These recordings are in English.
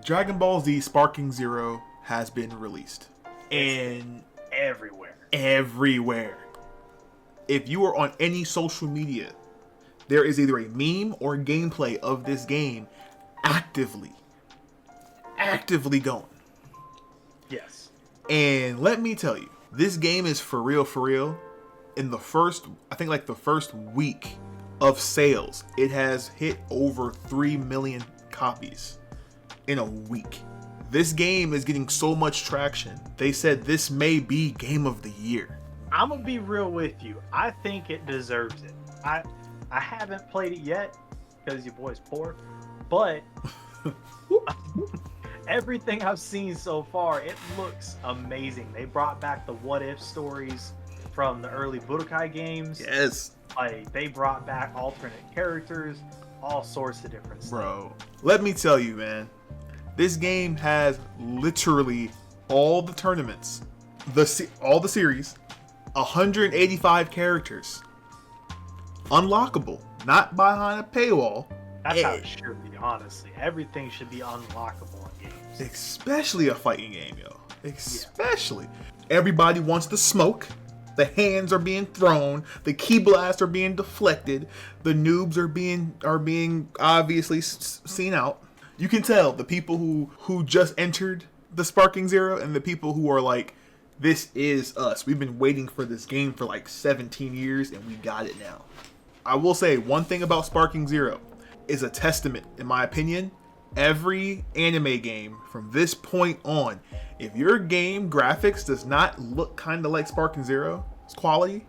Dragon Ball Z Sparking Zero has been released. And everywhere. If you are on any social media, there is either a meme or gameplay of this game actively going. Yes. And let me tell you, this game is for real. In the first week of sales, it has hit over 3 million copies in a week. This game is getting so much traction. They said this may be Game of the Year. I'm gonna be real with you. I think it deserves it. I haven't played it yet because your boy's poor, but everything I've seen so far, it looks amazing. They brought back the what if stories from the early Budokai games. Yes. Like, they brought back alternate characters, all sorts of different stuff. Bro, let me tell you, man. This game has literally all the tournaments, all the series, 185 characters. Unlockable, not behind a paywall. That's how it should be, honestly. Everything should be unlockable in games. Especially a fighting game, yo. Especially. Yeah. Everybody wants the smoke. The hands are being thrown. The key blasts are being deflected. The noobs are being obviously seen out. You can tell the people who just entered the Sparking Zero and the people who are like, this is us. We've been waiting for this game for like 17 years and we got it now. I will say one thing about Sparking Zero is a testament, in my opinion. Every anime game from this point on, if your game graphics does not look kind of like Sparking Zero's quality,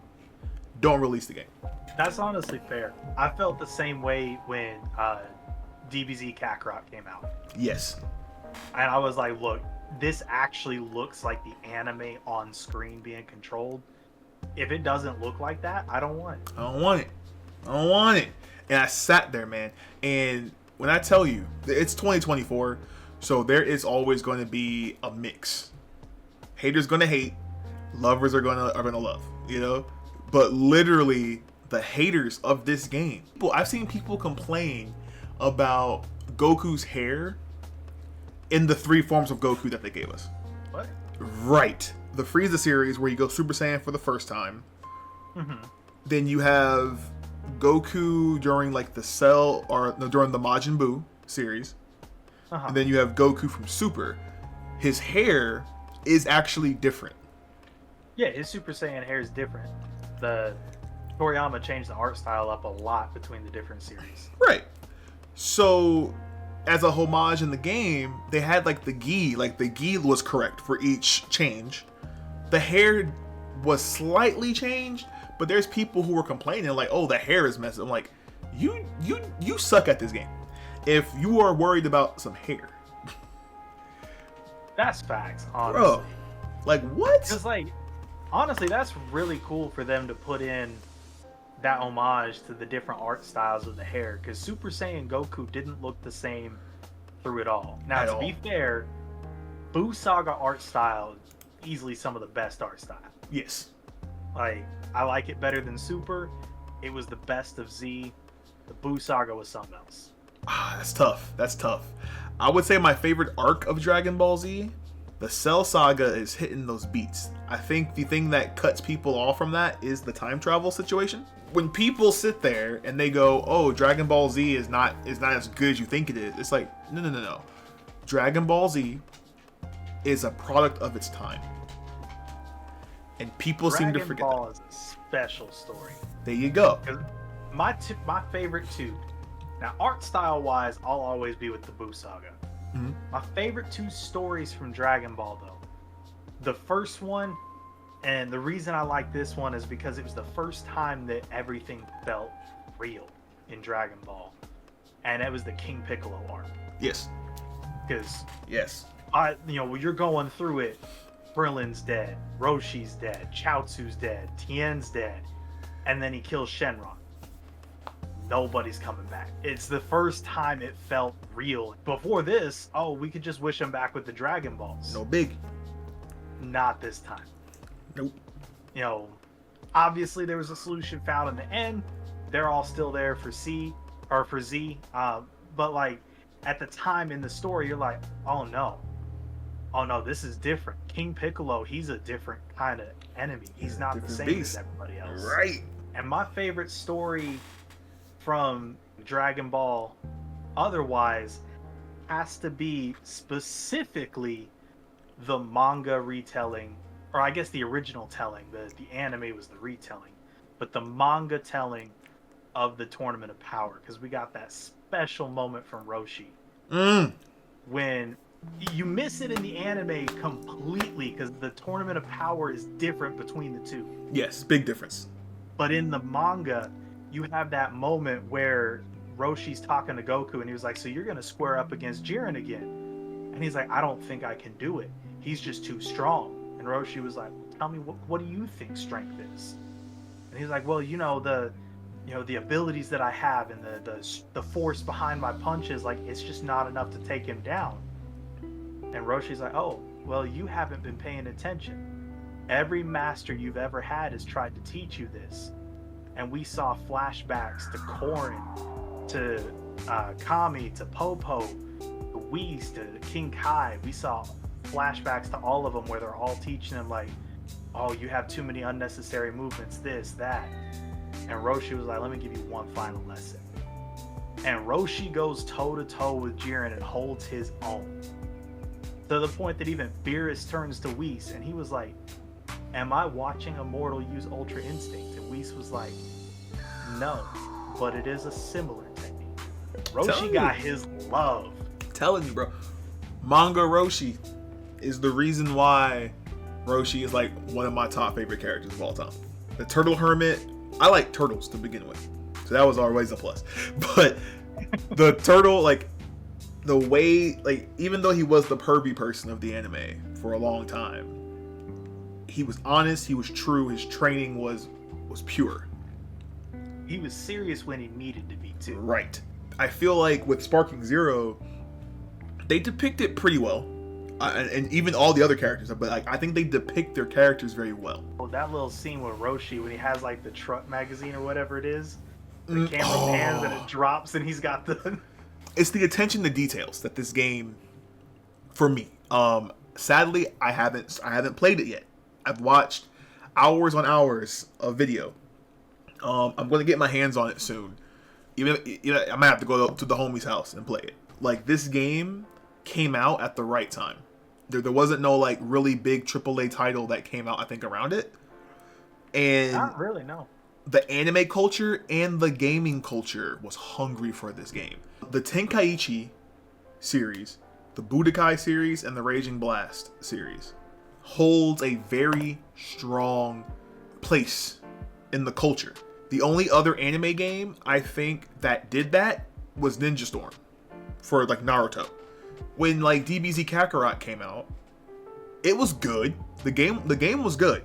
don't release the game. That's honestly fair. I felt the same way when DBZ Kakarot came out. Yes. And I was like, look, this actually looks like the anime on screen being controlled. If it doesn't look like that, I don't want it. I don't want it. And I sat there, man. And when I tell you, it's 2024, so there is always going to be a mix. Haters going to hate, lovers are going to love, you know? But literally, the haters of this game. I've seen people complain about Goku's hair in the 3 forms of Goku that they gave us. What? Right. The Frieza series where you go Super Saiyan for the first time. Mm-hmm. Then you have Goku during like the Cell during the Majin Buu series. Uh-huh. And then you have Goku from Super. His hair is actually different. Yeah, his Super Saiyan hair is different. The Toriyama changed the art style up a lot between the different series. Right. So, as a homage in the game, they had like the gi. Like the gi was correct for each change. The hair was slightly changed, but there's people who were complaining like, "Oh, the hair is messed up." I'm like, you suck at this game. If you are worried about some hair, that's facts, honestly. Bro, like what? Because like, honestly, that's really cool for them to put in that homage to the different art styles of the hair. Because Super Saiyan Goku didn't look the same through it all. Now, to be fair, Buu Saga art style easily some of the best art style. Yes. Like, I like it better than Super. It was the best of Z. The Buu Saga was something else. That's tough. I would say my favorite arc of Dragon Ball Z, the Cell Saga, is hitting those beats. I think the thing that cuts people off from that is the time travel situation. When people sit there and they go, "Oh, Dragon Ball Z is not as good as you think it is," it's like, no. Dragon Ball Z is a product of its time, and people seem to forget. Dragon Ball is a special story. There you go. My favorite two. Now, art style wise, I'll always be with the Buu Saga. Mm-hmm. My favorite 2 stories from Dragon Ball, though. The first one, and the reason I like this one is because it was the first time that everything felt real in Dragon Ball. And it was the King Piccolo arc. Yes. Because, yes, when you're going through it, Krillin's dead, Roshi's dead, Chaozu's dead, Tien's dead, and then he kills Shenron. Nobody's coming back. It's the first time it felt real. Before this, we could just wish him back with the Dragon Balls. No big. Not this time. Nope. Obviously there was a solution found in the end. They're all still there for Z. But like, at the time in the story, you're like, oh no, this is different. King Piccolo, he's a different kind of enemy. He's not the Different same beast. as everybody else. Right. And my favorite story from Dragon Ball, otherwise, has to be specifically the manga retelling, or I guess the original telling. The anime was the retelling, but the manga telling of the Tournament of Power, because we got that special moment from Roshi when you miss it in the anime completely, because the Tournament of Power is different between the two. Yes, big difference. But in the manga, you have that moment where Roshi's talking to Goku, and he was like, so you're going to square up against Jiren again. And he's like, I don't think I can do it. He's just too strong. And Roshi was like, tell me, what do you think strength is? And he's like, well, the abilities that I have and the force behind my punches, like, it's just not enough to take him down. And Roshi's like, oh, well, you haven't been paying attention. Every master you've ever had has tried to teach you this. And we saw flashbacks to Korin, to Kami, to Popo, to Whis, to King Kai. We saw flashbacks to all of them where they're all teaching them, like, oh, you have too many unnecessary movements, this, that. And Roshi was like, let me give you one final lesson. And Roshi goes toe-to-toe with Jiren and holds his own. To the point that even Beerus turns to Whis, and he was like, am I watching a mortal use Ultra Instinct? And Whis was like, no, but it is a similar technique. Roshi got his love. Telling you, bro. Manga Roshi is the reason why Roshi is like one of my top favorite characters of all time. The Turtle Hermit, I like turtles to begin with, so that was always a plus. But the turtle, like, the way, like, even though he was the pervy person of the anime for a long time, he was honest, he was true, his training was pure. He was serious when he needed to be too. Right. I feel like with Sparking Zero, they depict it pretty well. And even all the other characters, but like, I think they depict their characters very well. Oh, that little scene with Roshi when he has like the truck magazine or whatever it is, the camera pans and it drops and he's got the... It's the attention to details that this game, for me, sadly, I haven't played it yet. I've watched hours on hours of video. I'm going to get my hands on it soon. Even I might have to go to the homie's house and play it. Like, this game came out at the right time. There wasn't no like really big AAA title that came out, I think, around it. And not really, no. The anime culture and the gaming culture was hungry for this game. The Tenkaichi series, the Budokai series, and the Raging Blast series holds a very strong place in the culture. The only other anime game I think that did that was Ninja Storm for like Naruto. When like DBZ Kakarot came out, it was good. The game was good,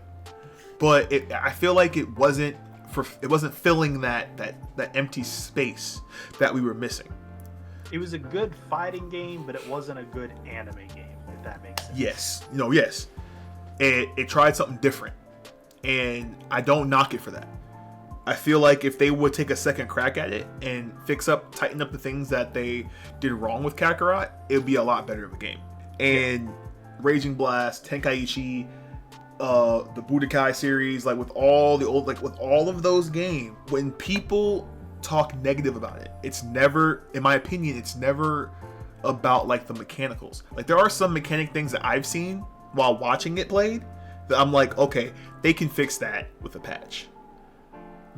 but I feel like it wasn't filling that empty space that we were missing. It was a good fighting game, but it wasn't a good anime game, if that makes sense. Yes. Yes. It tried something different, and I don't knock it for that. I feel like if they would take a second crack at it and tighten up the things that they did wrong with Kakarot, it would be a lot better of a game. And Raging Blast, Tenkaichi, the Budokai series, like with all of those games, when people talk negative about it, it's never, in my opinion, it's never about like the mechanicals. Like, there are some mechanic things that I've seen while watching it played that I'm like, okay, they can fix that with a patch.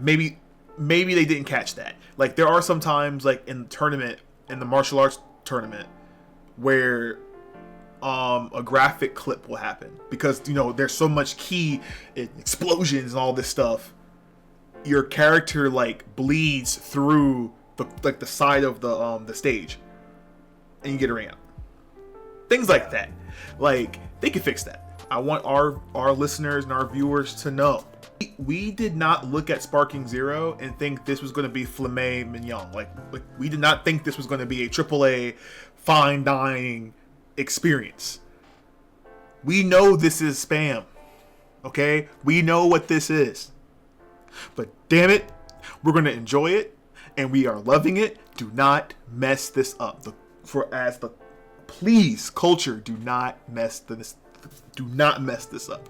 Maybe they didn't catch that. Like, there are some times, like in the martial arts tournament, where a graphic clip will happen because there's so much ki and explosions and all this stuff. Your character like bleeds through the side of the stage, and you get a ring out. Things like that. Like, they can fix that. I want our listeners and our viewers to know. We did not look at Sparking Zero and think this was going to be filet mignon. Like we did not think this was going to be a AAA fine dining experience. We know this is spam. Okay? We know what this is. But damn it, we're going to enjoy it, and we are loving it. Do not mess this up. The please, culture, do not mess this up.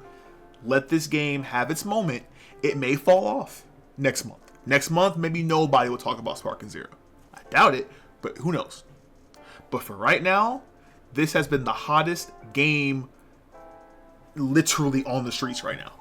Let this game have its moment. It may fall off next month. Next month, maybe nobody will talk about Sparking Zero. I doubt it, but who knows? But for right now, this has been the hottest game literally on the streets right now.